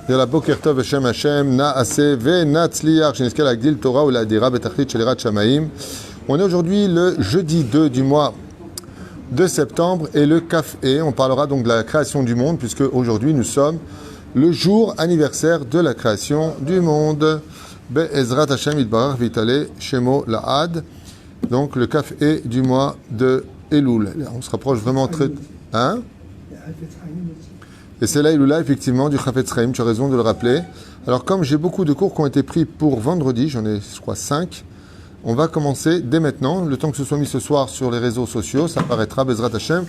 de la Boker Tov Hashem Hashem, Naaseh ve Natzliach, Sheniska Lagdil Torah ou la Dira Betachlit Shelirat Shamaim. On est aujourd'hui le jeudi 2 du mois de septembre et le Kaf-E. On parlera donc de la création du monde, puisque aujourd'hui nous sommes le jour anniversaire de la création du monde. Be'ezrat Hashem Yitbarach Vitale Shemo La'ad. Donc le Kaf-E du mois de Elul. On se rapproche vraiment très... Hein? Et c'est là, Elul, effectivement, du Chafetz Chaim, tu as raison de le rappeler. Alors, comme j'ai beaucoup de cours qui ont été pris pour vendredi, j'en ai, je crois, 5, on va commencer dès maintenant, le temps que ce soit mis ce soir sur les réseaux sociaux, ça paraîtra, Bezrat Hashem,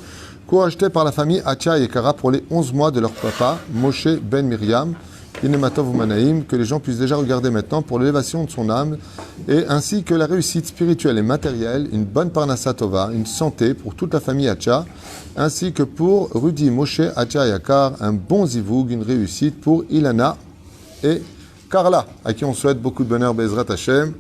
cours acheté par la famille Acha et Kara pour les 11 mois de leur papa, Moshe Ben Miriam, Inematov Umanaim, que les gens puissent déjà regarder maintenant pour l'élévation de son âme, et ainsi que la réussite spirituelle et matérielle, une bonne Parnassa Tova, une santé pour toute la famille Acha, ainsi que pour Rudy Moshe Acha Yakar, un bon zivoug, une réussite pour Ilana et Carla, à qui on souhaite beaucoup de bonheur, Bezrat Hashem.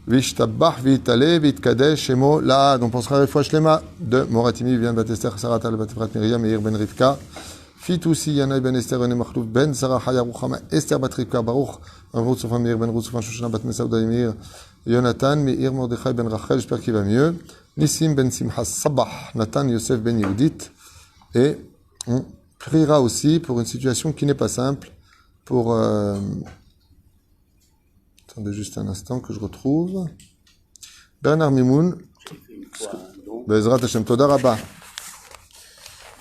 Vishtabach vitale vitkadesh shemo la. On pensera à Refouach Lema de Moratimi, vient Batester Sarata, le Batefrat Miriam, Meir Ben Rivka, Fitoussi, Yanaï Ben Esther, René Makhlouf, Ben Sarah Haya Ruchama, Esther Bat Rivka, Baruch, Amrut Sofan Meir Ben Roussoufan, Shoshana Bat Mesaouda Meir, Jonathan, Meir Mordechai Ben Rachel, j'espère qu'il va mieux. Nissim Ben Simcha Sabah, Nathan Yosef Ben Yehudit, et on priera aussi pour une situation qui n'est pas simple, pour... Attendez juste un instant que je retrouve. Bernard Mimoun, Bezrat Hashem, Toda Rabba.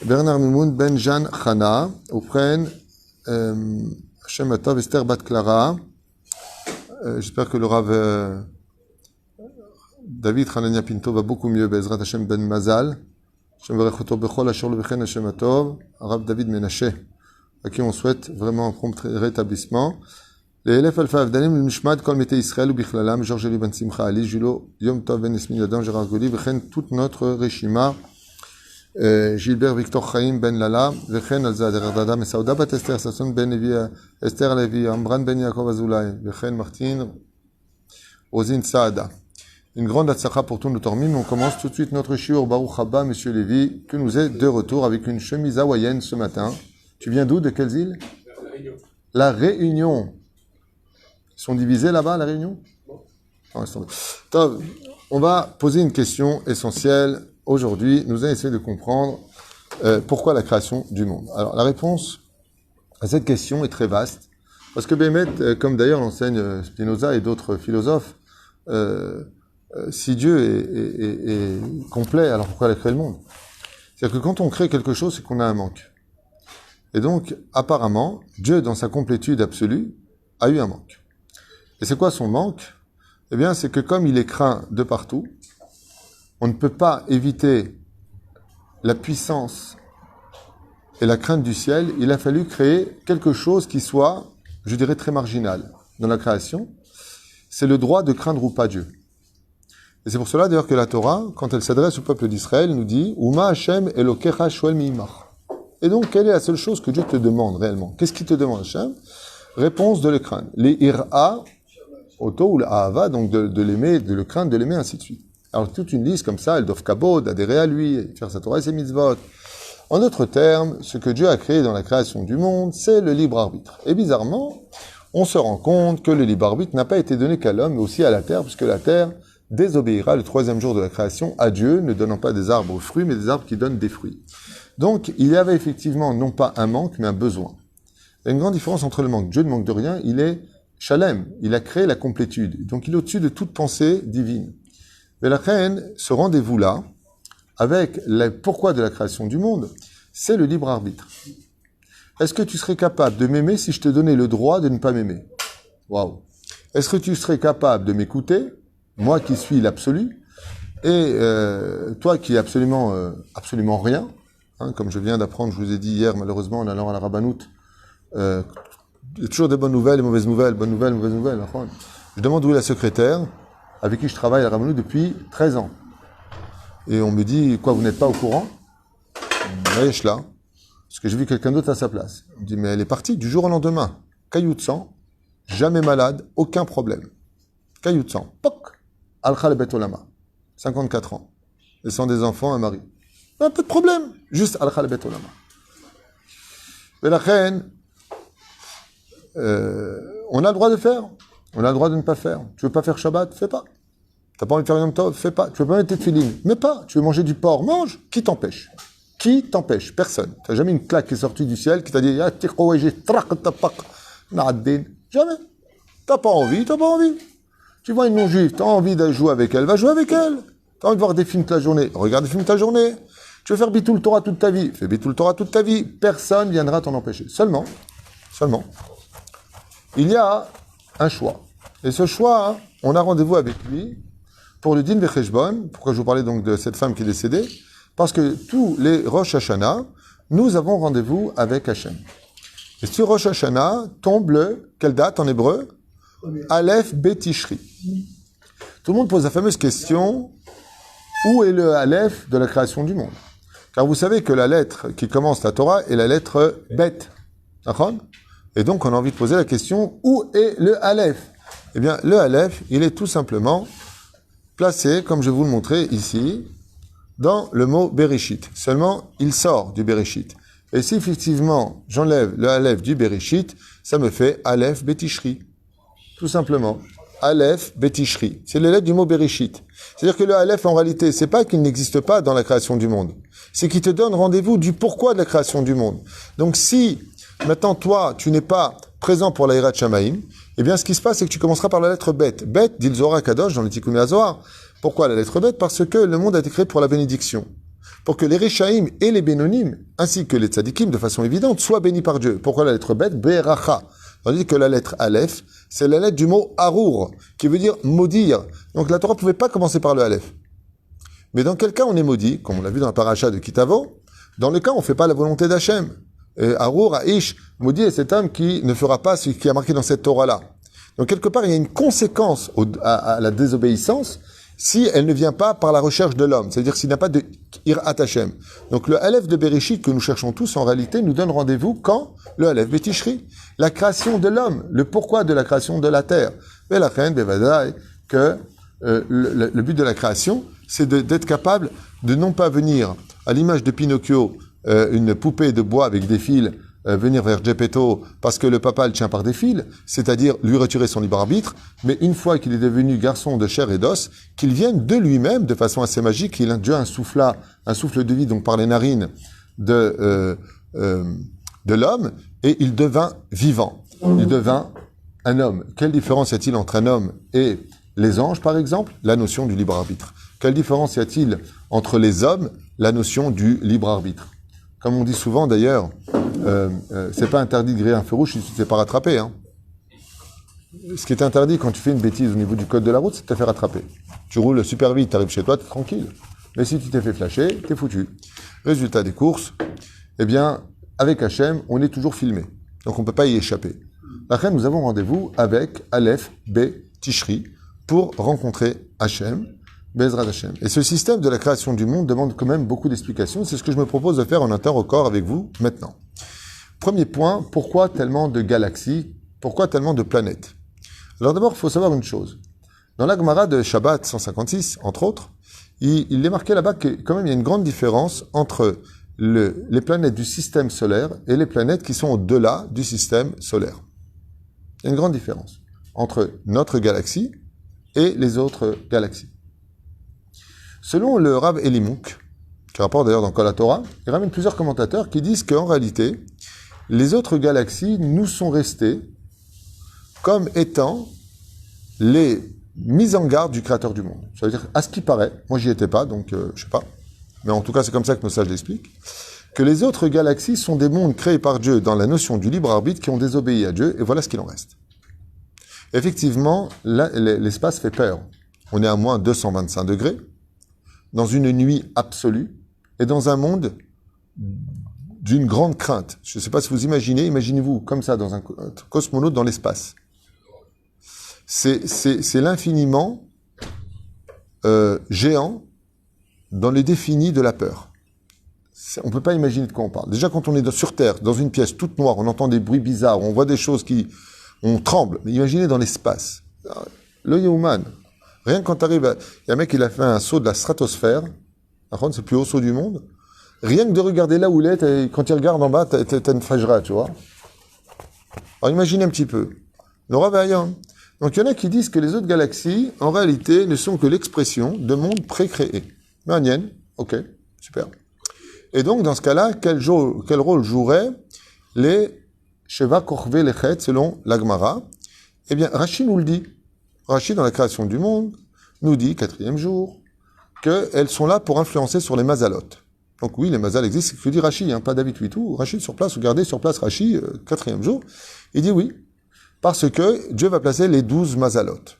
Bernard Mimoun, Ben Jan Chana, Oupren, Hashem Atov, Esther Bat Clara. J'espère que le Rav David Hanania Pinto va beaucoup mieux. Bezrat Hashem Ben Mazal. Hashem Verechoto Bechol Ashur Levechen Hashem Atov. Rav David Menaché, à qui on souhaite vraiment un prompt rétablissement. Les élèves Alpha Avdalim, le Mishmad, Kol Mete Israël ou Bichlalam, Georges Eli Ben Simcha Ali, Julo, Yom Tov Ben Esmin Adam, Gérard Goli, Vechen, toute notre Reshima, Gilbert Victor Chaim Ben Lala, Vechen Alzad Erdada, Mesaouda Bat Esther, Sasson Ben Levi, Esther Levi, Ambran Ben Yaakov Azoulay, Vechen Martin, Rosine Saada. Une grande atsacha pour tous nos tormim. On commence tout de suite notre shiur Baruch Haba, Monsieur Lévy, que nous est de retour avec une chemise hawaïenne ce matin. Tu viens d'où? De quelles îles? La Réunion. Ils sont divisés là-bas, la Réunion? On va poser une question essentielle aujourd'hui. Nous allons essayer de comprendre pourquoi la création du monde. Alors, la réponse à cette question est très vaste. Parce que Bémet, comme d'ailleurs l'enseigne Spinoza et d'autres philosophes, si Dieu est complet, alors pourquoi il a créé le monde? C'est-à-dire que quand on crée quelque chose, c'est qu'on a un manque. Et donc, apparemment, Dieu, dans sa complétude absolue, a eu un manque. Et c'est quoi son manque? Eh bien, c'est que comme il est craint de partout, on ne peut pas éviter la puissance et la crainte du ciel. Il a fallu créer quelque chose qui soit, je dirais, très marginal dans la création. C'est le droit de craindre ou pas Dieu. Et c'est pour cela, d'ailleurs, que la Torah, quand elle s'adresse au peuple d'Israël, nous dit « Uma Hashem Elokecha Shoel Mi'imach ». Et donc, quelle est la seule chose que Dieu te demande réellement? Qu'est-ce qu'il te demande, Hashem? Réponse de le craindre. Les ira, auto ou l'ahava, donc de l'aimer, de le craindre, de l'aimer, ainsi de suite. Alors, toute une liste comme ça, elle doit kabod, adhérer à lui, faire sa Torah et ses mitzvot. En d'autres termes, ce que Dieu a créé dans la création du monde, c'est le libre arbitre. Et bizarrement, on se rend compte que le libre arbitre n'a pas été donné qu'à l'homme, mais aussi à la terre, puisque la terre désobéira le troisième jour de la création à Dieu, ne donnant pas des arbres aux fruits, mais des arbres qui donnent des fruits. Donc, il y avait effectivement non pas un manque, mais un besoin. Il y a une grande différence entre le manque. Dieu ne manque de rien, il est Shalem, il a créé la complétude. Donc, il est au-dessus de toute pensée divine. Mais la reine, ce rendez-vous-là, avec le pourquoi de la création du monde, c'est le libre arbitre. Est-ce que tu serais capable de m'aimer si je te donnais le droit de ne pas m'aimer? Waouh! Est-ce que tu serais capable de m'écouter, moi qui suis l'absolu, et toi qui es absolument rien, hein, comme je viens d'apprendre, je vous ai dit hier, malheureusement, en allant à la Rabbanout, il y a toujours des bonnes nouvelles et mauvaises nouvelles, bonnes nouvelles, mauvaises nouvelles. Je demande où est la secrétaire, avec qui je travaille à la Rabbanout depuis 13 ans. Et on me dit, quoi, vous n'êtes pas au courant? Oui, je suis là. Parce que j'ai vu quelqu'un d'autre à sa place. Il me dit, mais elle est partie du jour au lendemain. Caillou de sang, jamais malade, aucun problème. Caillou de sang, poc, Al-Kha le Bet Olama, 54 ans. Et sans des enfants, un mari. Un peu de problème, juste Al-Kha le Bet Olama. Mais la reine, on a le droit de faire, on a le droit de ne pas faire. Tu veux pas faire Shabbat, fais pas. T'as pas envie de faire Yom Tov, fais pas. Tu veux pas mettre tes filines, mais pas. Tu veux manger du porc, mange. Qui t'empêche? Qui t'empêche? Personne. T'as jamais une claque qui est sortie du ciel qui t'a dit jamais. T'as pas envie, t'as pas envie. Tu vois une non-juive, t'as envie de jouer avec elle, va jouer avec elle. T'as envie de voir des films toute la journée, regarde des films toute la journée. Tu veux faire Bitoul Torah toute ta vie, fais Bitoul Torah toute ta vie. Personne viendra t'en empêcher. Seulement, il y a un choix. Et ce choix, on a rendez-vous avec lui pour le Din Vecheshbon. Pourquoi je vous parlais donc de cette femme qui est décédée? Parce que tous les Rosh Hashanah, nous avons rendez-vous avec Hachem. Et sur Rosh Hashanah tombe quelle date en hébreu? Aleph Betishri. Tout le monde pose la fameuse question, où est le Aleph de la création du monde? Car vous savez que la lettre qui commence la Torah est la lettre Bet. D'accord? Et donc on a envie de poser la question, où est le Aleph? Eh bien, le Aleph, il est tout simplement placé, comme je vais vous le montrer ici, dans le mot Bereshit. Seulement, il sort du Bereshit. Et si effectivement, j'enlève le Aleph du Bereshit, ça me fait Aleph Betishri. Tout simplement. Aleph Betishri. C'est les lettres du mot Bereshit. C'est-à-dire que le Aleph, en réalité, c'est pas qu'il n'existe pas dans la création du monde. C'est qu'il te donne rendez-vous du pourquoi de la création du monde. Donc si, maintenant, toi, tu n'es pas présent pour la Hirat Shamaim, eh bien, ce qui se passe, c'est que tu commenceras par la lettre Bet. Bet, dit le Zohar Kadosh dans le Tikkun HaZohar. Pourquoi la lettre Bet? Parce que le monde a été créé pour la bénédiction. Pour que les Rishaïm et les Bénonim, ainsi que les Tzadikim, de façon évidente, soient bénis par Dieu. Pourquoi la lettre Bet? Beracha. Tandis que la lettre Aleph, c'est la lettre du mot Arour, qui veut dire maudire. Donc la Torah ne pouvait pas commencer par le Aleph. Mais dans quel cas on est maudit, comme on l'a vu dans la paracha de Kitavo? Dans le cas où on ne fait pas la volonté d'Hachem. Arour, Aish, maudit est cet homme qui ne fera pas ce qui est marqué dans cette Torah-là. Donc quelque part, il y a une conséquence à la désobéissance si elle ne vient pas par la recherche de l'homme, c'est-à-dire s'il n'y a pas de Irat Hashem. Donc le Aleph de Bereshit que nous cherchons tous, en réalité, nous donne rendez-vous quand? Le Aleph Betishri. La création de l'homme, le pourquoi de la création de la terre. Mais la reine Bevadaï, que le but de la création, c'est d'être capable de non pas venir, à l'image de Pinocchio, une poupée de bois avec des fils, venir vers Geppetto parce que le papa le tient par des fils, c'est-à-dire lui retirer son libre arbitre, mais une fois qu'il est devenu garçon de chair et d'os, qu'il vienne de lui-même, de façon assez magique, Dieu insuffla un souffle de vie, donc par les narines de l'homme, et il devint vivant. Il devint un homme. Quelle différence y a-t-il entre un homme et les anges, par exemple? La notion du libre arbitre. Quelle différence y a-t-il entre les hommes? La notion du libre arbitre. Comme on dit souvent d'ailleurs, c'est pas interdit de griller un feu rouge si tu ne te fais pas rattraper. Hein. Ce qui est interdit quand tu fais une bêtise au niveau du code de la route, c'est de te faire rattraper. Tu roules super vite, tu arrives chez toi, tu es tranquille. Mais si tu t'es fait flasher, t'es foutu. Résultat des courses, eh bien, avec Hachem, on est toujours filmé. Donc on ne peut pas y échapper. Après, nous avons rendez-vous avec Aleph B. Tishri pour rencontrer Hachem. Bezrat Hashem. Et ce système de la création du monde demande quand même beaucoup d'explications. C'est ce que je me propose de faire en un temps record avec vous maintenant. Premier point, pourquoi tellement de galaxies? Pourquoi tellement de planètes? Alors d'abord, il faut savoir une chose. Dans la Gemara de Shabbat 156, entre autres, il est marqué là-bas que quand même il y a une grande différence entre les planètes du système solaire et les planètes qui sont au-delà du système solaire. Il y a une grande différence entre notre galaxie et les autres galaxies. Selon le Rav Elimouk, qui rapporte d'ailleurs dans Kol HaTorah, il ramène plusieurs commentateurs qui disent qu'en réalité, les autres galaxies nous sont restées comme étant les mises en garde du Créateur du monde. Ça veut dire, à ce qui paraît, moi j'y étais pas, donc je sais pas, mais en tout cas c'est comme ça que nos sages l'expliquent, que les autres galaxies sont des mondes créés par Dieu dans la notion du libre arbitre qui ont désobéi à Dieu, et voilà ce qu'il en reste. Effectivement, là, l'espace fait peur. On est à moins 225 degrés, dans une nuit absolue, et dans un monde d'une grande crainte. Je ne sais pas si vous imaginez-vous comme ça, dans un cosmonaute dans l'espace. C'est l'infiniment géant dans les définis de la peur. On ne peut pas imaginer de quoi on parle. Déjà, quand on est sur Terre, dans une pièce toute noire, on entend des bruits bizarres, on voit des choses on tremble. Mais imaginez dans l'espace. L'œil humain. Rien que quand tu arrives, il y a un mec qui a fait un saut de la stratosphère, c'est le plus haut saut du monde. Rien que de regarder là où il est, quand il regarde en bas, t'as une fajra, tu vois. Alors imaginez un petit peu. Nora Vaillant. Donc il y en a qui disent que les autres galaxies, en réalité, ne sont que l'expression de mondes pré-créés. Manienne, ok, super. Et donc dans ce cas-là, quel rôle joueraient les Sheva Korvé Lechet selon l'Agmara? Eh bien, Rashi nous le dit. Rashi, dans la création du monde, nous dit, 4e jour, qu'elles sont là pour influencer sur les mazalotes. Donc oui, les mazals existent, c'est ce que dit Rashi, hein, pas David Huitou. Rashi sur place, regardez sur place Rashi, 4e jour. Il dit oui, parce que Dieu va placer les 12 mazalotes.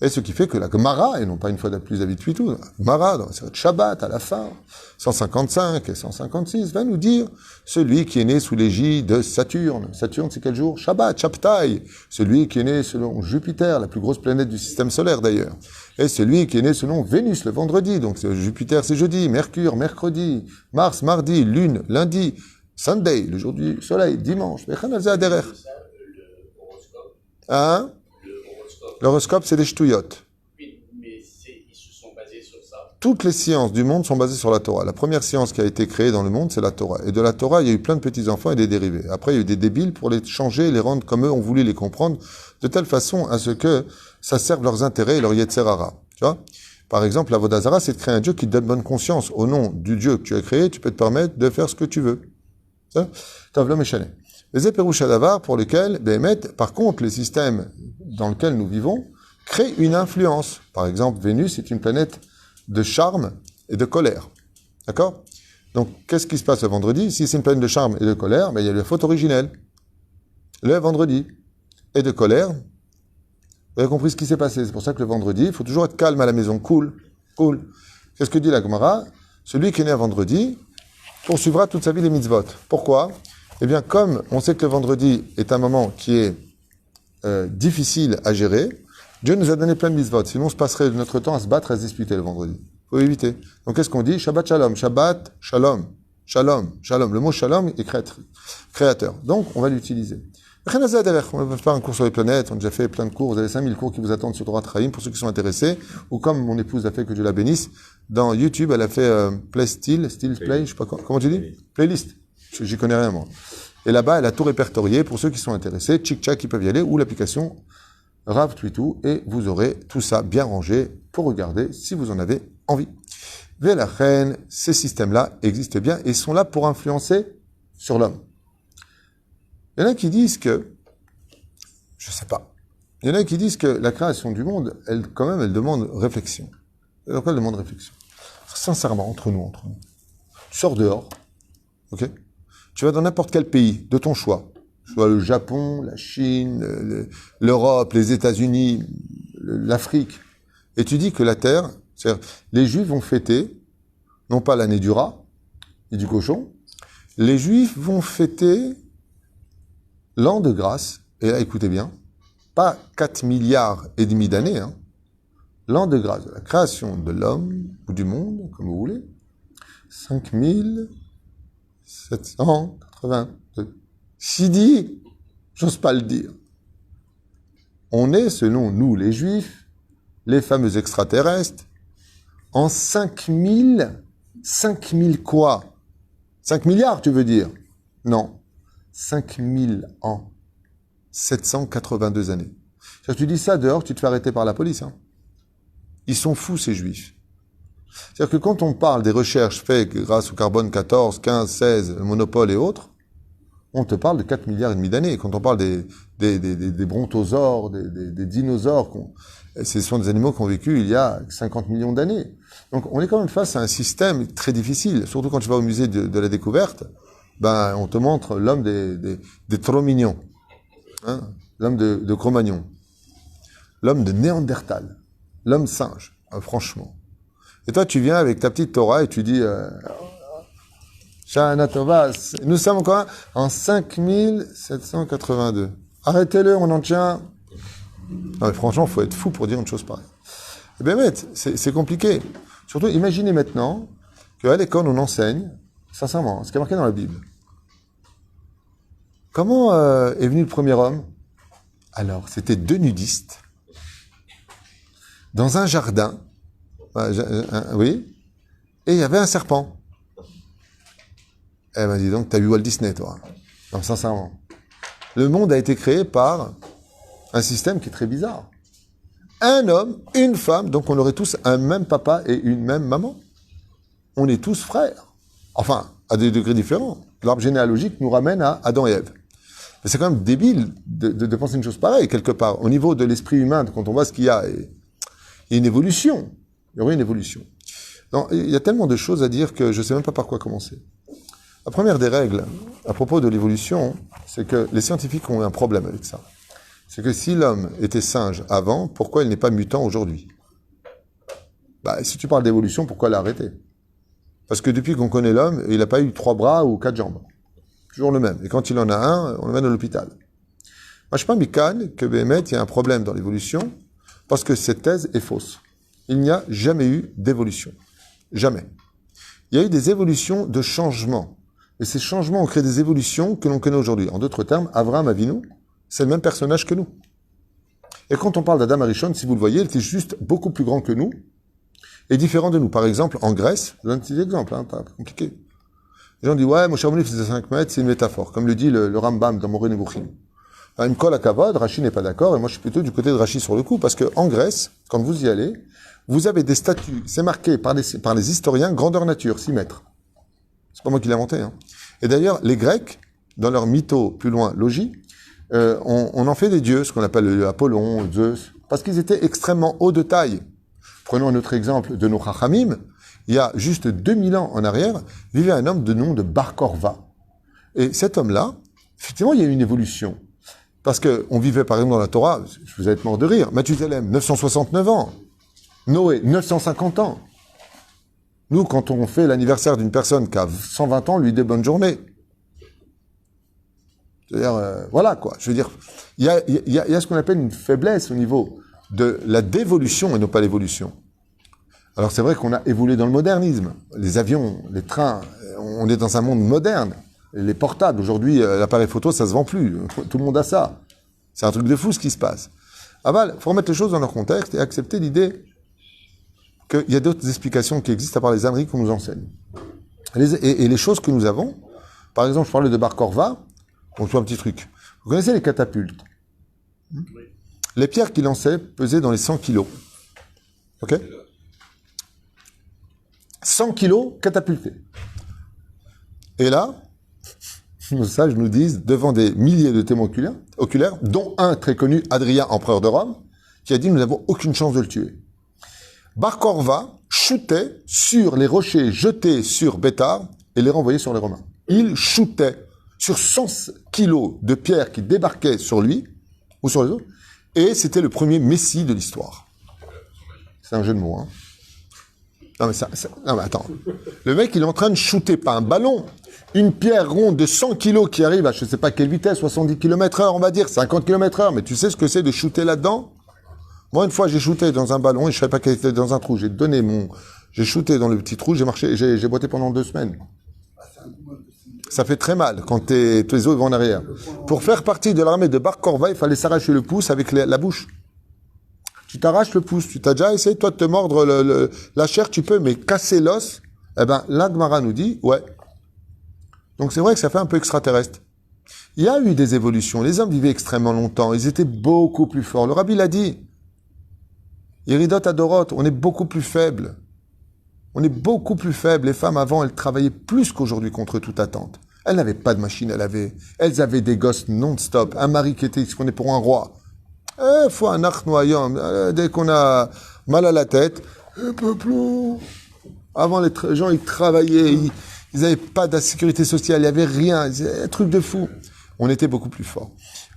Et ce qui fait que la Gemara, et non pas une fois de plus David Huitou, la Gemara, dans la Shabbat, à la fin, 155 et 156, va nous dire celui qui est né sous l'égide de Saturne. Saturne, c'est quel jour? Shabbat, Shabtai. Celui qui est né selon Jupiter, la plus grosse planète du système solaire d'ailleurs. Et celui qui est né selon Vénus, le vendredi. Donc Jupiter, c'est jeudi. Mercure, mercredi. Mars, mardi. Lune, lundi. Sunday, le jour du soleil. Dimanche. Hein? L'horoscope, c'est des ch'touillottes. Oui, mais ils se sont basés sur ça. Toutes les sciences du monde sont basées sur la Torah. La première science qui a été créée dans le monde, c'est la Torah. Et de la Torah, il y a eu plein de petits-enfants et des dérivés. Après, il y a eu des débiles pour les changer et les rendre comme eux ont voulu les comprendre, de telle façon à ce que ça serve leurs intérêts et leur yetzerara. Tu vois? Par exemple, la Vodazara, c'est de créer un Dieu qui te donne bonne conscience. Au nom du Dieu que tu as créé, tu peux te permettre de faire ce que tu veux. Ça? T'as l'homme échané. Les éperouches d'Avar pour lesquels, par contre, les systèmes dans lesquels nous vivons créent une influence. Par exemple, Vénus est une planète de charme et de colère. D'accord? Donc, qu'est-ce qui se passe le vendredi? Si c'est une planète de charme et de colère, il y a la faute originelle. Le vendredi. Et de colère. Vous avez compris ce qui s'est passé. C'est pour ça que le vendredi, il faut toujours être calme à la maison. Cool. Qu'est-ce que dit la Gemara? Celui qui est né un vendredi poursuivra toute sa vie les mitzvot. Pourquoi? Eh bien, comme on sait que le vendredi est un moment qui est difficile à gérer, Dieu nous a donné plein de mitzvot. Sinon, on se passerait notre temps à se battre, à se disputer le vendredi. Il faut éviter. Donc, qu'est-ce qu'on dit? Shabbat shalom. Shabbat shalom. Shalom. Shalom. Le mot shalom est créateur. Donc, on va l'utiliser. On va faire un cours sur les planètes. On a déjà fait plein de cours. Vous avez 5000 cours qui vous attendent sur Torah Trahim pour ceux qui sont intéressés. Ou comme mon épouse a fait, que Dieu la bénisse, dans YouTube, elle a fait Play Still Play, je sais pas comment tu dis? Playlist. J'y connais rien, moi. Et là-bas, elle a tout répertorié pour ceux qui sont intéressés. Tchik-tchak, ils peuvent y aller, ou l'application Rav Twitou, et vous aurez tout ça bien rangé pour regarder si vous en avez envie. Velachen, ces systèmes-là existent bien et sont là pour influencer sur l'homme. Il y en a qui disent que, je sais pas, il y en a qui disent que la création du monde, elle demande réflexion. Donc elle demande réflexion. Sincèrement, entre nous. Tu sors dehors, ok? Tu vas dans n'importe quel pays, de ton choix. Soit le Japon, la Chine, l'Europe, les États-Unis, l'Afrique. Et tu dis que la Terre, c'est-à-dire, les Juifs vont fêter, non pas l'année du rat et du cochon, les Juifs vont fêter l'an de grâce, et là, écoutez bien, pas 4 milliards et demi d'années, hein, l'an de grâce, la création de l'homme, ou du monde, comme vous voulez, 5782. Sidi, j'ose pas le dire. On est, selon nous, les Juifs, les fameux extraterrestres, en 5000 quoi? 5 milliards, tu veux dire? Non. 5000 ans. 782 années. Si tu dis ça dehors, tu te fais arrêter par la police. Hein. Ils sont fous, ces Juifs. C'est-à-dire que quand on parle des recherches faites grâce au carbone 14, 15, 16, le monopole et autres, on te parle de 4 milliards et demi d'années. Quand on parle des brontosaures, des dinosaures, ce sont des animaux qui ont vécu il y a 50 millions d'années. Donc on est quand même face à un système très difficile, surtout quand tu vas au musée de la découverte, on te montre l'homme des trop mignons, hein, l'homme de Cro-Magnon, l'homme de Néandertal, l'homme singe, franchement. Et toi, tu viens avec ta petite Torah et tu dis Shana Tova, nous sommes encore en 5782. Arrêtez-le, on en tient. Non, mais franchement, il faut être fou pour dire une chose pareille. Eh bien, c'est compliqué. Surtout, imaginez maintenant qu'à l'école, on enseigne, sincèrement, ce qui est marqué dans la Bible. Comment est venu le premier homme? Alors, c'était 2 nudistes dans un jardin. Oui. Et il y avait un serpent. Eh ben, dis donc, t'as vu Walt Disney, toi. Non, sincèrement. Le monde a été créé par un système qui est très bizarre. Un homme, une femme, donc on aurait tous un même papa et une même maman. On est tous frères. Enfin, à des degrés différents. L'arbre généalogique nous ramène à Adam et Ève. Mais c'est quand même débile de penser une chose pareille, quelque part. Au niveau de l'esprit humain, quand on voit ce qu'il y a, il y a une évolution. Il y aurait une évolution. Non, il y a tellement de choses à dire que je ne sais même pas par quoi commencer. La première des règles, à propos de l'évolution, c'est que les scientifiques ont un problème avec ça. C'est que si l'homme était singe avant, pourquoi il n'est pas mutant aujourd'hui? Si tu parles d'évolution, pourquoi l'arrêter? Parce que depuis qu'on connaît l'homme, il n'a pas eu 3 bras ou 4 jambes. Toujours le même. Et quand il en a un, on le mène à l'hôpital. Moi, je ne suis pas micane que Béhémet, il y a un problème dans l'évolution, parce que cette thèse est fausse. Il n'y a jamais eu d'évolution. Jamais. Il y a eu des évolutions de changements. Et ces changements ont créé des évolutions que l'on connaît aujourd'hui. En d'autres termes, Avraham Avinu, c'est le même personnage que nous. Et quand on parle d'Adam Arishon, si vous le voyez, il était juste beaucoup plus grand que nous et différent de nous. Par exemple, en Grèce, je donne un petit exemple, pas compliqué. Les gens disent, ouais, Moshe Rabbeinu faisait 5 mètres, c'est une métaphore, comme le dit le Rambam dans Moreh Nevuchim. Il me colle à Kavod, Rashi n'est pas d'accord, et moi je suis plutôt du côté de Rashi sur le coup, parce que en Grèce, quand vous y allez, vous avez des statues, c'est marqué par les historiens, grandeur nature, 6 mètres. C'est pas moi qui l'ai inventé. Et d'ailleurs, les Grecs, dans leur mytho plus loin, logis, on en fait des dieux, ce qu'on appelle Apollon, Zeus, parce qu'ils étaient extrêmement hauts de taille. Prenons un autre exemple de nos Chachamim. Il y a juste 2000 ans en arrière, vivait un homme de nom de Bar Korva. Et cet homme-là, effectivement, il y a eu une évolution. Parce qu'on vivait, par exemple, dans la Torah, je vous allez être mort de rire, Mathusalem, 969 ans. Noé, 950 ans. Nous, quand on fait l'anniversaire d'une personne qui a 120 ans, on lui dit bonne journée. C'est-à-dire, voilà quoi. Je veux dire, il y a ce qu'on appelle une faiblesse au niveau de la dévolution et non pas l'évolution. Alors c'est vrai qu'on a évolué dans le modernisme. Les avions, les trains, on est dans un monde moderne. Les portables, aujourd'hui, l'appareil photo, ça se vend plus. Tout le monde a ça. C'est un truc de fou ce qui se passe. Il faut remettre les choses dans leur contexte et accepter l'idée qu'il y a d'autres explications qui existent à part les âneries qu'on nous enseigne. Et les choses que nous avons, par exemple, je parlais de Bar Korva, on voit un petit truc. Vous connaissez les catapultes? Oui. Les pierres qu'il lançait pesaient dans les 100 kilos. Ok? 100 kilos catapultés. Et là, nos sages nous disent, devant des milliers de témoins oculaires, dont un très connu, Adrien, empereur de Rome, qui a dit, nous n'avons aucune chance de le tuer. Bar Korva shootait sur les rochers jetés sur Bétar et les renvoyait sur les Romains. Il shootait sur 100 kilos de pierres qui débarquaient sur lui, ou sur les autres, et c'était le premier messie de l'histoire. C'est un jeu de mots, hein. Non mais attends. Le mec, il est en train de shooter, pas un ballon, une pierre ronde de 100 kilos qui arrive à je sais pas quelle vitesse, 70 km/h, on va dire, 50 km/h, mais tu sais ce que c'est de shooter là-dedans? Moi, une fois, j'ai shooté dans un ballon et je savais pas qu'elle était dans un trou. J'ai shooté dans le petit trou, j'ai boité pendant 2 semaines. Ça fait très mal quand tes os vont en arrière. Pour faire partie de l'armée de Bar Korva, il fallait s'arracher le pouce avec la bouche. Tu t'arraches le pouce. Tu t'as déjà essayé, toi, de te mordre la chair, tu peux, mais casser l'os, l'Agmara nous dit, ouais. Donc c'est vrai que ça fait un peu extraterrestre. Il y a eu des évolutions. Les hommes vivaient extrêmement longtemps. Ils étaient beaucoup plus forts. Le Rabbi l'a dit. Iridot Adorot, on est beaucoup plus faibles. On est beaucoup plus faibles. Les femmes, avant, elles travaillaient plus qu'aujourd'hui contre toute attente. Elles n'avaient pas de machine à laver. Elles avaient des gosses non-stop. Un mari qui était, ce qu'on est pour un roi. Faut un arc noyant. Dès qu'on a mal à la tête, avant, les gens, ils travaillaient. Ils n'avaient pas de sécurité sociale. Il n'y avait rien. Un truc de fou. On était beaucoup plus forts.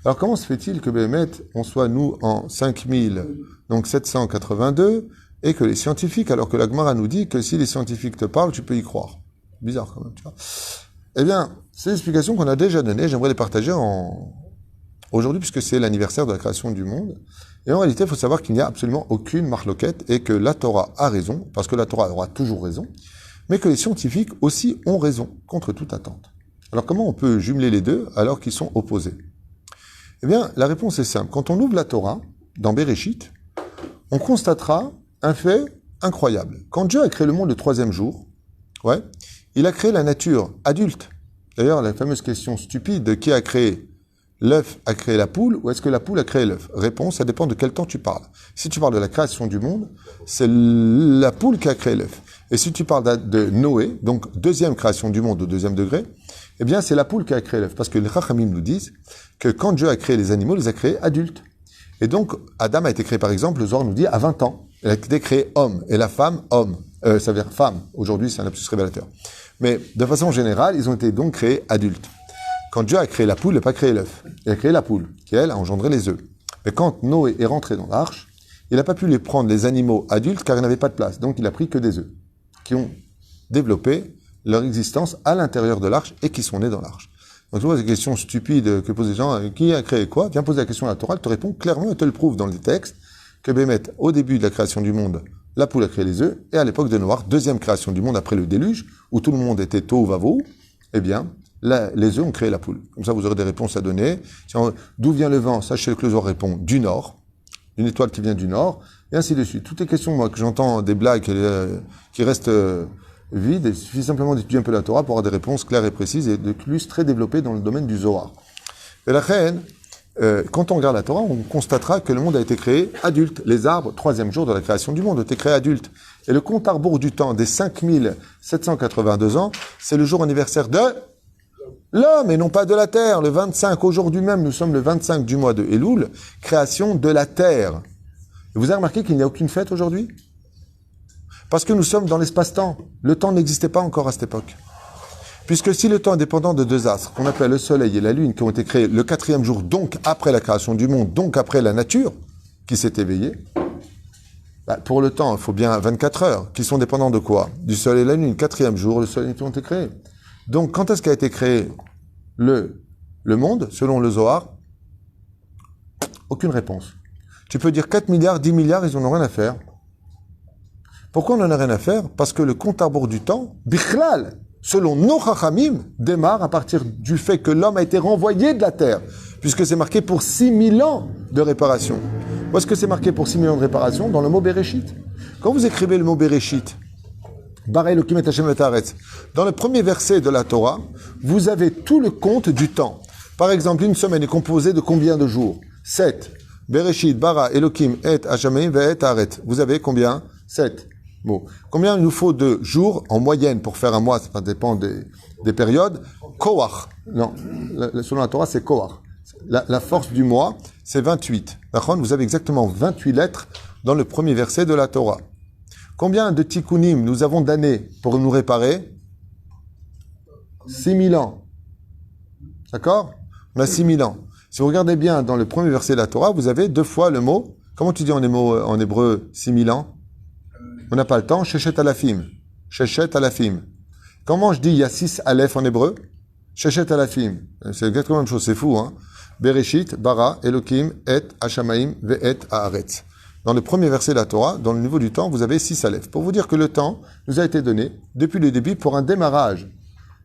Alors, comment se fait-il que Béhémet, on soit, nous, en 782, et que les scientifiques, alors que la Gemara nous dit que si les scientifiques te parlent, tu peux y croire. Bizarre quand même, tu vois. Eh bien, c'est l'explication qu'on a déjà donnée, j'aimerais les partager aujourd'hui, puisque c'est l'anniversaire de la création du monde. Et en réalité, il faut savoir qu'il n'y a absolument aucune marloquette, et que la Torah a raison, parce que la Torah aura toujours raison, mais que les scientifiques aussi ont raison, contre toute attente. Alors comment on peut jumeler les deux, alors qu'ils sont opposés? Eh bien, la réponse est simple. Quand on ouvre la Torah, dans Bereshit, on constatera un fait incroyable. Quand Dieu a créé le monde le 3e jour, il a créé la nature adulte. D'ailleurs, la fameuse question stupide de qui a créé l'œuf a créé la poule ou est-ce que la poule a créé l'œuf? Réponse, ça dépend de quel temps tu parles. Si tu parles de la création du monde, c'est la poule qui a créé l'œuf. Et si tu parles de Noé, donc deuxième création du monde au deuxième degré, eh bien c'est la poule qui a créé l'œuf. Parce que les Chachamim nous disent que quand Dieu a créé les animaux, il les a créés adultes. Et donc Adam a été créé par exemple, le Zohar nous dit, à 20 ans. Elle a été créée homme et la femme, homme. Ça veut dire femme. Aujourd'hui, c'est un lapsus révélateur. Mais de façon générale, ils ont été donc créés adultes. Quand Dieu a créé la poule, il n'a pas créé l'œuf. Il a créé la poule, qui elle a engendré les œufs. Mais quand Noé est rentré dans l'arche, il n'a pas pu les prendre les animaux adultes car il n'avait pas de place. Donc il a pris que des œufs qui ont développé leur existence à l'intérieur de l'arche et qui sont nés dans l'arche. Donc tu vois ces questions stupides que posent les gens, qui a créé quoi? Viens poser la question à la Torah, elle te répond clairement et te le prouve dans les textes que Bémet, au début de la création du monde, la poule a créé les œufs, et à l'époque de Noach, deuxième création du monde après le déluge, où tout le monde était tohu vavohu, eh bien, les œufs ont créé la poule. Comme ça, vous aurez des réponses à donner. D'où vient le vent? Sachez que le Zohar répond du nord, une étoile qui vient du nord, et ainsi de suite. Toutes les questions, moi, que j'entends des blagues qui restent vides, il suffit simplement d'étudier un peu la Torah pour avoir des réponses claires et précises et de plus très développées dans le domaine du Zohar. Et la reine, quand on regarde la Torah, on constatera que le monde a été créé adulte. Les arbres, troisième jour de la création du monde, ont été créés adultes. Et le compte à rebours du temps des 5782 ans, c'est le jour anniversaire de l'homme et non pas de la terre. Le 25, aujourd'hui même, nous sommes le 25 du mois de Elul, création de la terre. Et vous avez remarqué qu'il n'y a aucune fête aujourd'hui? Parce que nous sommes dans l'espace-temps. Le temps n'existait pas encore à cette époque. Puisque si le temps est dépendant de deux astres, qu'on appelle le soleil et la lune, qui ont été créés le quatrième jour, donc après la création du monde, donc après la nature, qui s'est éveillée, pour le temps, il faut bien 24 heures, qui sont dépendants de quoi? Du soleil et la lune, quatrième jour, le soleil et la lune ont été créés. Donc, quand est-ce qu'a été créé le monde, selon le Zohar? Aucune réponse. Tu peux dire 4 milliards, 10 milliards, ils n'en ont rien à faire. Pourquoi on n'en a rien à faire? Parce que le compte à rebours du temps, bichlal, selon nos Chachamim, démarre à partir du fait que l'homme a été renvoyé de la terre, puisque c'est marqué pour 6000 ans de réparation. Où est-ce que c'est marqué pour 6000 ans de réparation? Dans le mot Bereshit. Quand vous écrivez le mot Bereshit, Bara Elokim et Hashem et Haaretz, dans le premier verset de la Torah, vous avez tout le compte du temps. Par exemple, une semaine est composée de combien de jours? 7. Bereshit, Bara Elokim et Hashem et Haaretz. Vous avez combien? 7. Bon. Combien il nous faut de jours en moyenne pour faire un mois? Ça dépend des périodes. Koach. Non. Selon la Torah, c'est Koach. La force du mois, c'est 28. D'accord? Vous avez exactement 28 lettres dans le premier verset de la Torah. Combien de tikkunim nous avons d'années pour nous réparer? 6000 ans. D'accord? On a 6000 ans. Si vous regardez bien dans le premier verset de la Torah, vous avez deux fois le mot. Comment tu dis en hébreu 6000 ans? On n'a pas le temps. Shechet alafim. Shechet alafim. Comment je dis il y a 6 aleph en hébreu? Shechet alafim. C'est exactement la même chose. C'est fou, hein? Bereshit, bara, Elokim, et, Hashamaim, ve'et, haaretz. Dans le premier verset de la Torah, dans le niveau du temps, vous avez 6 aleph. Pour vous dire que le temps nous a été donné depuis le début pour un démarrage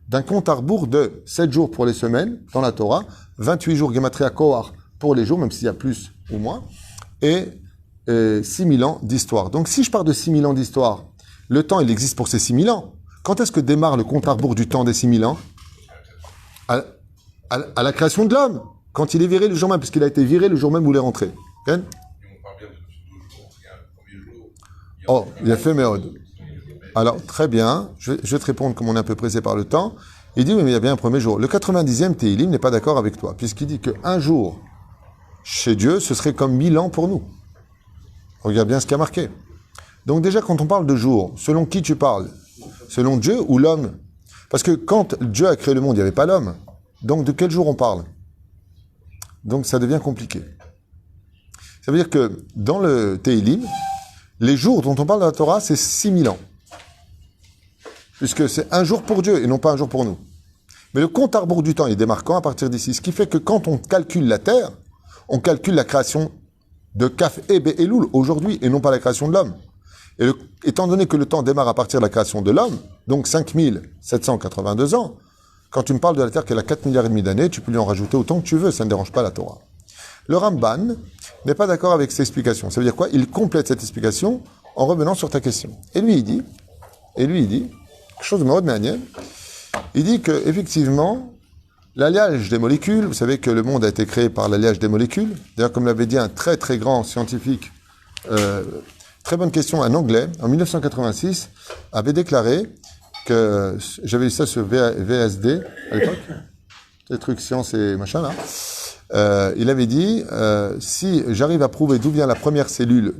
d'un compte à rebours de 7 jours pour les semaines dans la Torah, 28 jours Gematria Koach pour les jours, même s'il y a plus ou moins, et 6000 ans d'histoire. Donc si je pars de 6000 ans d'histoire, le temps il existe pour ces 6000 ans. Quand est-ce que démarre le compte à rebours du temps des 6000 ans? À la création de l'homme, quand il est viré le jour même, puisqu'il a été viré le jour même où il est rentré. Okay? Oh, il a fait Méod. Alors, très bien, je vais te répondre comme on est un peu pressé par le temps. Il dit, oui, mais il y a bien un premier jour. Le 90e Téhilim n'est pas d'accord avec toi, puisqu'il dit qu'un jour, chez Dieu, ce serait comme 1000 ans pour nous. Regarde bien ce qu'il y a marqué. Donc déjà, quand on parle de jour, selon qui tu parles? Selon Dieu ou l'homme? Parce que quand Dieu a créé le monde, il n'y avait pas l'homme. Donc de quel jour on parle? Donc ça devient compliqué. Ça veut dire que dans le Téhilim, les jours dont on parle dans la Torah, c'est 6000 ans. Puisque c'est un jour pour Dieu et non pas un jour pour nous. Mais le compte à rebours du temps est démarquant à partir d'ici. Ce qui fait que quand on calcule la Terre, on calcule la création de Kaf, Ebe et Elul aujourd'hui et non pas la création de l'homme. Et étant donné que le temps démarre à partir de la création de l'homme, donc 5782 ans, quand tu me parles de la Terre qui a 4 milliards et demi d'années, tu peux lui en rajouter autant que tu veux, ça ne dérange pas la Torah. Le Ramban n'est pas d'accord avec cette explication. Ça veut dire quoi? Il complète cette explication en revenant sur ta question. Et lui, il dit, quelque chose de marrant, il dit que effectivement, L'alliage des molécules, vous savez que le monde a été créé par l'alliage des molécules. D'ailleurs, comme l'avait dit un très très grand scientifique, très bonne question, un Anglais, en 1986, avait déclaré que, j'avais lu ça sur VSD à l'époque, les trucs sciences et machin là, il avait dit, si j'arrive à prouver d'où vient la première cellule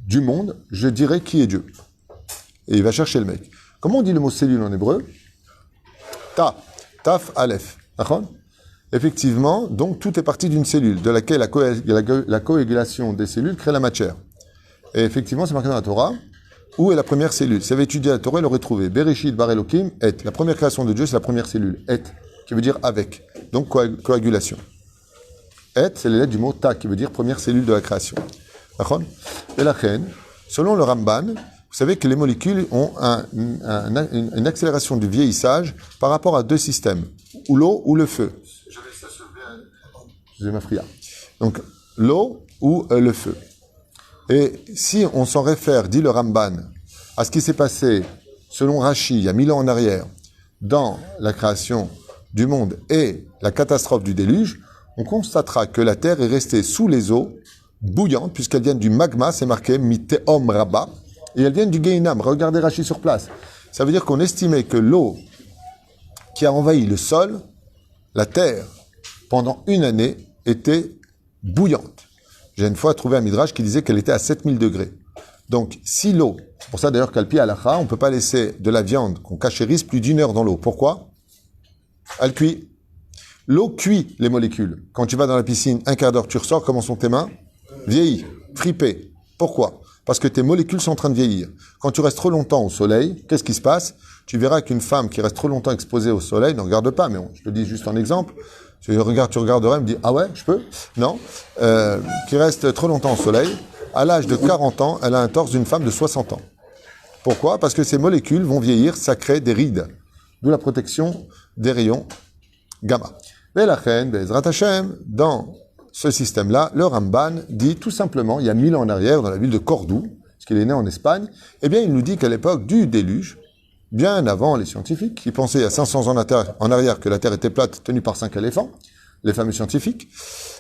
du monde, je dirai qui est Dieu. Et il va chercher le mec. Comment on dit le mot cellule en hébreu? Taf, Aleph. D'accord? Effectivement, donc tout est parti d'une cellule, de laquelle la coagulation des cellules crée la matière. Et effectivement, c'est marqué dans la Torah. Où est la première cellule? Si vous avez étudié la Torah, il aurait trouvé Bereshit bar Elokim, et. La première création de Dieu, c'est la première cellule, et, qui veut dire avec. Donc coagulation. Et, c'est les lettres du mot ta, qui veut dire première cellule de la création. D'accord? Et la reine, selon le Ramban, vous savez que les molécules ont une accélération du vieillissage par rapport à deux systèmes, ou l'eau ou le feu. J'avais ça sur le ma fria. Donc, l'eau ou le feu. Et si on s'en réfère, dit le Ramban, à ce qui s'est passé, selon Rashi, il y a 1000 ans en arrière, dans la création du monde et la catastrophe du déluge, on constatera que la Terre est restée sous les eaux, bouillante, puisqu'elle vient du magma, c'est marqué Miteom Rabba, et elle vient du Gehinam. Regardez Rashi sur place. Ça veut dire qu'on estimait que l'eau qui a envahi le sol, la terre, pendant une année, était bouillante. J'ai une fois trouvé un midrash qui disait qu'elle était à 7000 degrés. Donc, si l'eau, c'est pour ça d'ailleurs qu'à l'Alpi Halacha, on ne peut pas laisser de la viande qu'on cachérise plus d'une heure dans l'eau. Pourquoi? Elle cuit. L'eau cuit les molécules. Quand tu vas dans la piscine, un quart d'heure, tu ressors, comment sont tes mains? Vieillies, fripées. Pourquoi? Parce que tes molécules sont en train de vieillir. Quand tu restes trop longtemps au soleil, qu'est-ce qui se passe? Tu verras qu'une femme qui reste trop longtemps exposée au soleil, ne regarde pas, mais je te dis juste un exemple. Tu regarderas et me dis, ah ouais, je peux? Non. Qui reste trop longtemps au soleil, à l'âge de 40 ans, elle a un torse d'une femme de 60 ans. Pourquoi? Parce que ces molécules vont vieillir, ça crée des rides. D'où la protection des rayons gamma. Mais la reine, Bezrat Hashem, dans ce système-là, le Ramban dit tout simplement, il y a 1000 ans en arrière, dans la ville de Cordoue, parce qu'il est né en Espagne, eh bien, il nous dit qu'à l'époque du déluge, bien avant les scientifiques, qui pensaient il y a 500 ans en arrière que la Terre était plate, tenue par 5 éléphants, les fameux scientifiques,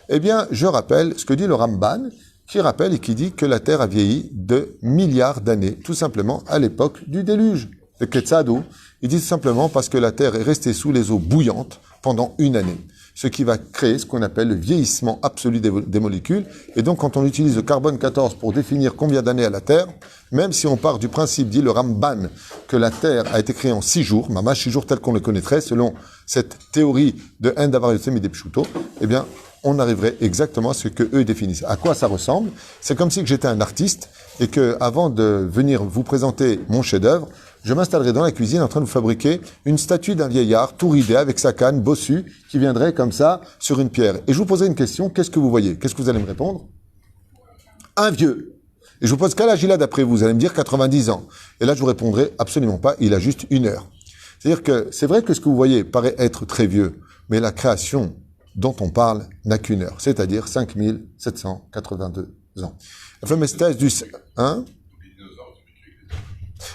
eh bien, je rappelle ce que dit le Ramban, qui rappelle et qui dit que la Terre a vieilli de milliards d'années, tout simplement à l'époque du déluge. Le Ketzadou, il dit simplement parce que la Terre est restée sous les eaux bouillantes pendant une année. Ce qui va créer ce qu'on appelle le vieillissement absolu des molécules. Et donc, quand on utilise le carbone 14 pour définir combien d'années à la Terre, même si on part du principe, dit le Ramban, que la Terre a été créée en 6 jours, mamash 6 jours tel qu'on le connaîtrait, selon cette théorie de Endavar Yotsemi de Pshuto, eh bien, on arriverait exactement à ce que eux définissent. À quoi ça ressemble? C'est comme si j'étais un artiste et que, avant de venir vous présenter mon chef-d'œuvre, je m'installerai dans la cuisine en train de vous fabriquer une statue d'un vieillard, tout ridé, avec sa canne, bossu, qui viendrait comme ça sur une pierre. Et je vous poserai une question, qu'est-ce que vous voyez? Qu'est-ce que vous allez me répondre? Un vieux. Et je vous pose quel âge il a d'après vous? Vous allez me dire 90 ans. Et là, je vous répondrai absolument pas, il a juste 1 heure. C'est-à-dire que c'est vrai que ce que vous voyez paraît être très vieux, mais la création dont on parle n'a qu'1 heure, c'est-à-dire 5782 ans. La fameuse thèse du... Hein?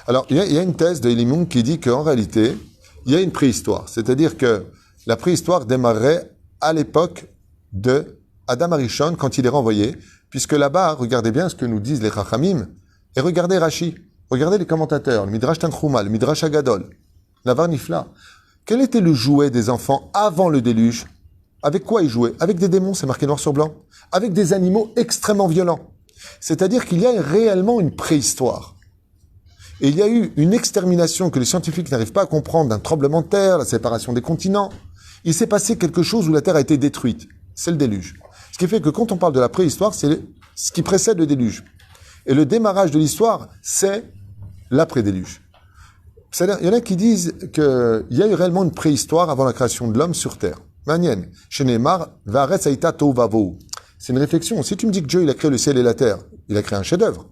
Alors, il y a une thèse de Elimung qui dit qu'en réalité, il y a une préhistoire. C'est-à-dire que la préhistoire démarrait à l'époque de Adam Arishon quand il est renvoyé, puisque là-bas, regardez bien ce que nous disent les Chachamim, et regardez Rashi, regardez les commentateurs, le Midrash Tanchuma, le Midrash Agadol, la Varnifla. Quel était le jouet des enfants avant le déluge? Avec quoi ils jouaient? Avec des démons, c'est marqué noir sur blanc. Avec des animaux extrêmement violents. C'est-à-dire qu'il y a réellement une préhistoire. Et il y a eu une extermination que les scientifiques n'arrivent pas à comprendre d'un tremblement de terre, la séparation des continents. Il s'est passé quelque chose où la Terre a été détruite. C'est le déluge. Ce qui fait que quand on parle de la préhistoire, c'est ce qui précède le déluge. Et le démarrage de l'histoire, c'est l'après-déluge. C'est-à-dire, il y en a qui disent qu'il y a eu réellement une préhistoire avant la création de l'homme sur Terre. Manienne. Chez Neymar, Varetz Aïta Tovavo. C'est une réflexion. Si tu me dis que Dieu, il a créé le ciel et la terre, il a créé un chef-d'œuvre.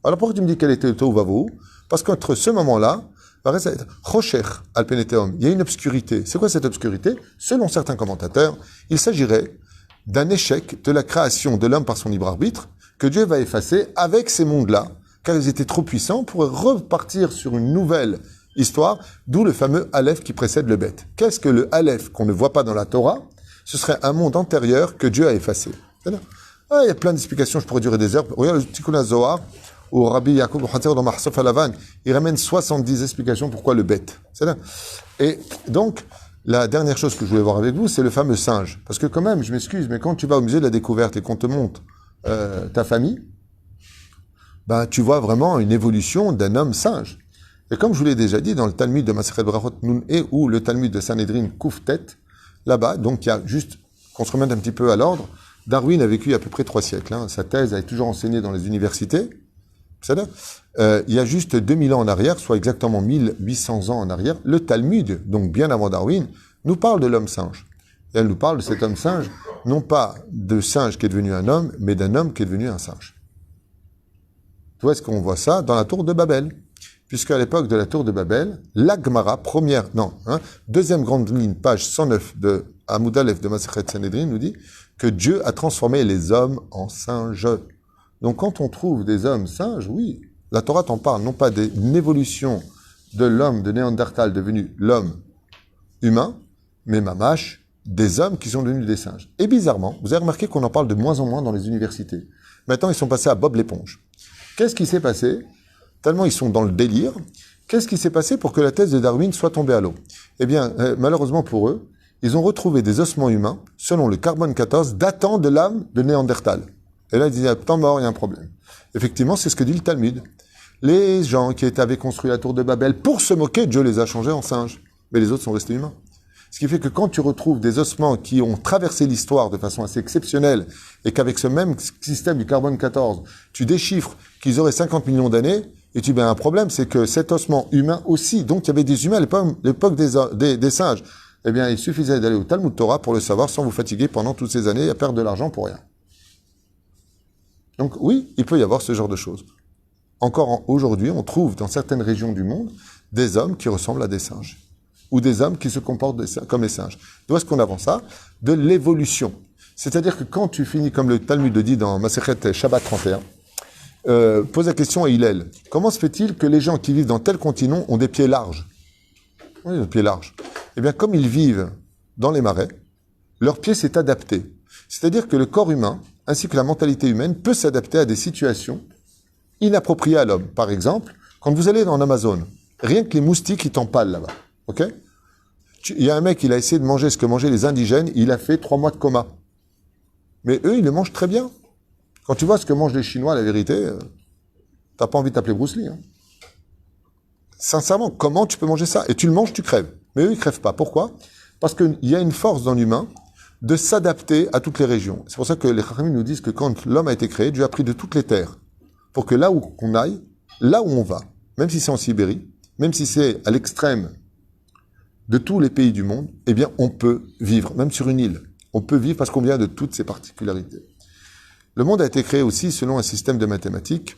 Alors pourquoi tu me dis qu'elle était le Tovavo? Parce qu'entre ce moment-là, il y a une obscurité. C'est quoi cette obscurité? Selon certains commentateurs, il s'agirait d'un échec de la création de l'homme par son libre arbitre que Dieu va effacer avec ces mondes-là, car ils étaient trop puissants pour repartir sur une nouvelle histoire, d'où le fameux Aleph qui précède le Bet. Qu'est-ce que le Aleph qu'on ne voit pas dans la Torah? Ce serait un monde antérieur que Dieu a effacé. Il y a plein d'explications, je pourrais durer des heures. Regarde le Tikkun HaZohar, où Rabbi Yaakov Hatzir dans Mahsof Alavan, il ramène 70 explications pourquoi le Bet. Et donc, la dernière chose que je voulais voir avec vous, c'est le fameux singe. Parce que quand même, je m'excuse, mais quand tu vas au musée de la découverte et qu'on te montre ta famille, ben, tu vois vraiment une évolution d'un homme singe. Et comme je vous l'ai déjà dit, dans le Talmud de Masechet Brachot Nun E ou le Talmud de Sanhedrin Kouftet, là-bas, donc il y a juste, qu'on se remette un petit peu à l'ordre, Darwin a vécu à peu près 3 siècles. Hein. Sa thèse a été toujours enseignée dans les universités. Il y a juste 2000 ans en arrière, soit exactement 1800 ans en arrière, le Talmud, donc bien avant Darwin, nous parle de l'homme singe. Et elle nous parle de cet homme singe, non pas de singe qui est devenu un homme, mais d'un homme qui est devenu un singe. Où est-ce qu'on voit ça? Dans la tour de Babel. Puisqu'à l'époque de la tour de Babel, la Gemara, deuxième grande ligne, page 109 de Hamoud Aleph de Masechet Sanhedrin, nous dit que Dieu a transformé les hommes en singes. Donc quand on trouve des hommes singes, oui, la Torah t'en parle, non pas d'une évolution de l'homme de Néandertal devenu l'homme humain, mais mamache, des hommes qui sont devenus des singes. Et bizarrement, vous avez remarqué qu'on en parle de moins en moins dans les universités. Maintenant, ils sont passés à Bob l'éponge. Qu'est-ce qui s'est passé? Tellement ils sont dans le délire. Qu'est-ce qui s'est passé pour que la thèse de Darwin soit tombée à l'eau? Eh bien, malheureusement pour eux, ils ont retrouvé des ossements humains, selon le carbone 14, datant de l'âme de Néandertal. Et là, ils disaient, temps mort, il y a un problème. Effectivement, c'est ce que dit le Talmud. Les gens qui avaient construit la tour de Babel, pour se moquer, Dieu les a changés en singes. Mais les autres sont restés humains. Ce qui fait que quand tu retrouves des ossements qui ont traversé l'histoire de façon assez exceptionnelle, et qu'avec ce même système du carbone 14, tu déchiffres qu'ils auraient 50 millions d'années, et tu dis, un problème, c'est que cet ossement humain aussi, donc il y avait des humains à l'époque des singes, eh bien, il suffisait d'aller au Talmud Torah pour le savoir sans vous fatiguer pendant toutes ces années à perdre de l'argent pour rien. Donc oui, il peut y avoir ce genre de choses. Encore aujourd'hui, on trouve dans certaines régions du monde des hommes qui ressemblent à des singes. Ou des hommes qui se comportent comme les singes. D'où est-ce qu'on avance ça? De l'évolution. C'est-à-dire que quand tu finis, comme le Talmud le dit dans Masechet Shabbat 31, pose la question à Hillel. Comment se fait-il que les gens qui vivent dans tel continent ont des pieds larges? Oui, des pieds larges. Eh bien, comme ils vivent dans les marais, leur pied s'est adapté. C'est-à-dire que le corps humain, ainsi que la mentalité humaine, peut s'adapter à des situations inappropriées à l'homme. Par exemple, quand vous allez en Amazon, rien que les moustiques, ils t'empalent là-bas. Ok? Il y a un mec, il a essayé de manger ce que mangeaient les indigènes, il a fait 3 mois de coma. Mais eux, ils le mangent très bien. Quand tu vois ce que mangent les Chinois, la vérité, t'as pas envie de t'appeler Bruce Lee. Hein. Sincèrement, comment tu peux manger ça? Et tu le manges, tu crèves. Mais eux, ils crèvent pas. Pourquoi? Parce qu'il y a une force dans l'humain de s'adapter à toutes les régions. C'est pour ça que les Chachamim nous disent que quand l'homme a été créé, Dieu a pris de toutes les terres. Pour que là où on aille, là où on va, même si c'est en Sibérie, même si c'est à l'extrême de tous les pays du monde, eh bien, on peut vivre, même sur une île. On peut vivre parce qu'on vient de toutes ces particularités. Le monde a été créé aussi selon un système de mathématiques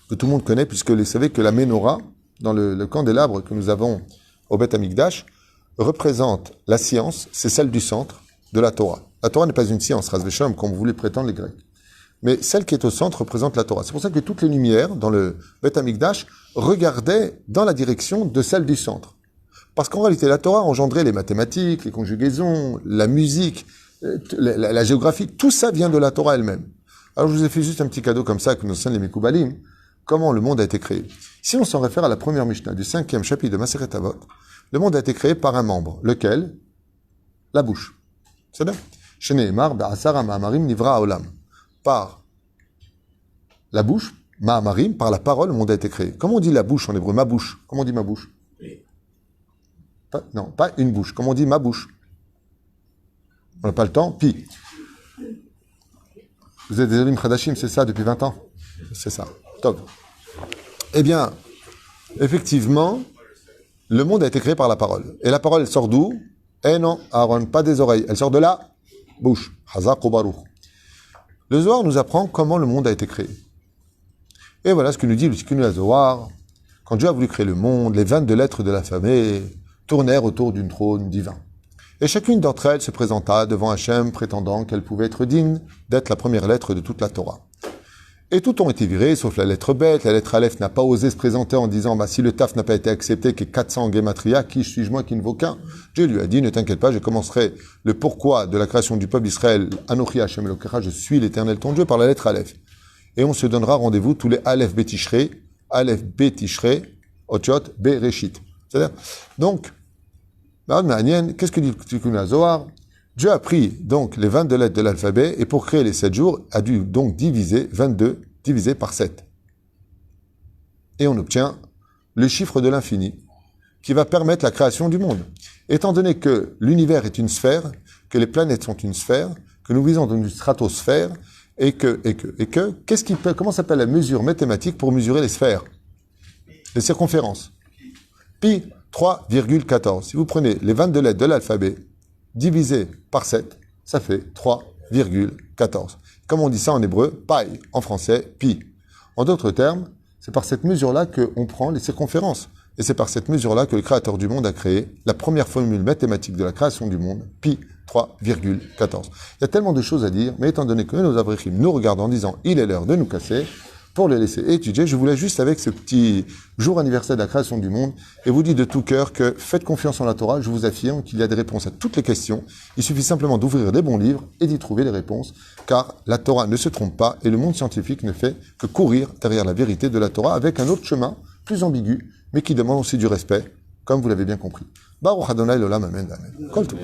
que tout le monde connaît, puisque vous savez que la Ménorah, dans le candélabre que nous avons au Beth Amikdash, représente la science, c'est celle du centre de la Torah. La Torah n'est pas une science, Ras Veshalom, comme voulaient prétendre les Grecs. Mais celle qui est au centre représente la Torah. C'est pour ça que toutes les lumières dans le Beth Amikdash regardaient dans la direction de celle du centre. Parce qu'en réalité, la Torah engendrait les mathématiques, les conjugaisons, la musique, la géographie, tout ça vient de la Torah elle-même. Alors je vous ai fait juste un petit cadeau comme ça que nous enseignent les Mekoubalim, comment le monde a été créé. Si on s'en réfère à la première Mishnah du 5e chapitre de Masechet Avot, le monde a été créé par un membre, lequel? La bouche. C'est là. Sheneemar ba'asara ma'amarim nivra ha'olam. Par la bouche, ma'amarim, par la parole, le monde a été créé. Comment on dit la bouche en hébreu? Ma bouche. Comment on dit ma bouche? Non, pas une bouche. Comment on dit ma bouche? On n'a pas le temps. Pi. Vous êtes des Olim Khadashim, c'est ça, depuis 20 ans? C'est ça. Top. Eh bien, effectivement, le monde a été créé par la parole. Et la parole, elle sort d'où? Eh non, Aaron, pas des oreilles. Elle sort de la bouche. Hazak ou Baruch. Le Zohar nous apprend comment le monde a été créé. Et voilà ce que nous dit le Tikkun HaZohar. Quand Dieu a voulu créer le monde, les 22 lettres de l'alphabet tournèrent autour d'un trône divin. Et chacune d'entre elles se présenta devant Hachem, prétendant qu'elle pouvait être digne d'être la première lettre de toute la Torah. Et tout ont été virés, sauf la lettre bête. La lettre Aleph n'a pas osé se présenter en disant, bah, si le taf n'a pas été accepté, qui est 400 en Gematria, qui suis-je moi qui ne vaut qu'un? Dieu lui a dit, ne t'inquiète pas, je commencerai le pourquoi de la création du peuple Israël, Anochi Hashem Elokecha, je suis l'Éternel ton Dieu, par la lettre Aleph. Et on se donnera rendez-vous tous les Aleph Betishrei, Otiot, Bereshit. C'est-à-dire, donc, qu'est-ce que dit Tikkun Zohar? Dieu a pris donc les 22 lettres de l'alphabet et pour créer les 7 jours, a dû donc diviser 22 divisé par 7. Et on obtient le chiffre de l'infini qui va permettre la création du monde. Étant donné que l'univers est une sphère, que les planètes sont une sphère, que nous vivons dans une stratosphère, comment s'appelle la mesure mathématique pour mesurer les sphères? Les circonférences. Pi 3,14. Si vous prenez les 22 lettres de l'alphabet, divisé par 7, ça fait 3,14. Comme on dit ça en hébreu, paï, en français, pi. En d'autres termes, c'est par cette mesure-là qu'on prend les circonférences. Et c'est par cette mesure-là que le Créateur du monde a créé la première formule mathématique de la création du monde, pi 3,14. Il y a tellement de choses à dire, mais étant donné que nos abrichim nous regardent en disant « il est l'heure de nous casser », pour les laisser étudier, je voulais juste avec ce petit jour anniversaire de la création du monde et vous dis de tout cœur que faites confiance en la Torah, je vous affirme qu'il y a des réponses à toutes les questions. Il suffit simplement d'ouvrir des bons livres et d'y trouver les réponses, car la Torah ne se trompe pas et le monde scientifique ne fait que courir derrière la vérité de la Torah avec un autre chemin, plus ambigu, mais qui demande aussi du respect, comme vous l'avez bien compris. Baruch Adonai l'olam, amen, amen. Kol tov.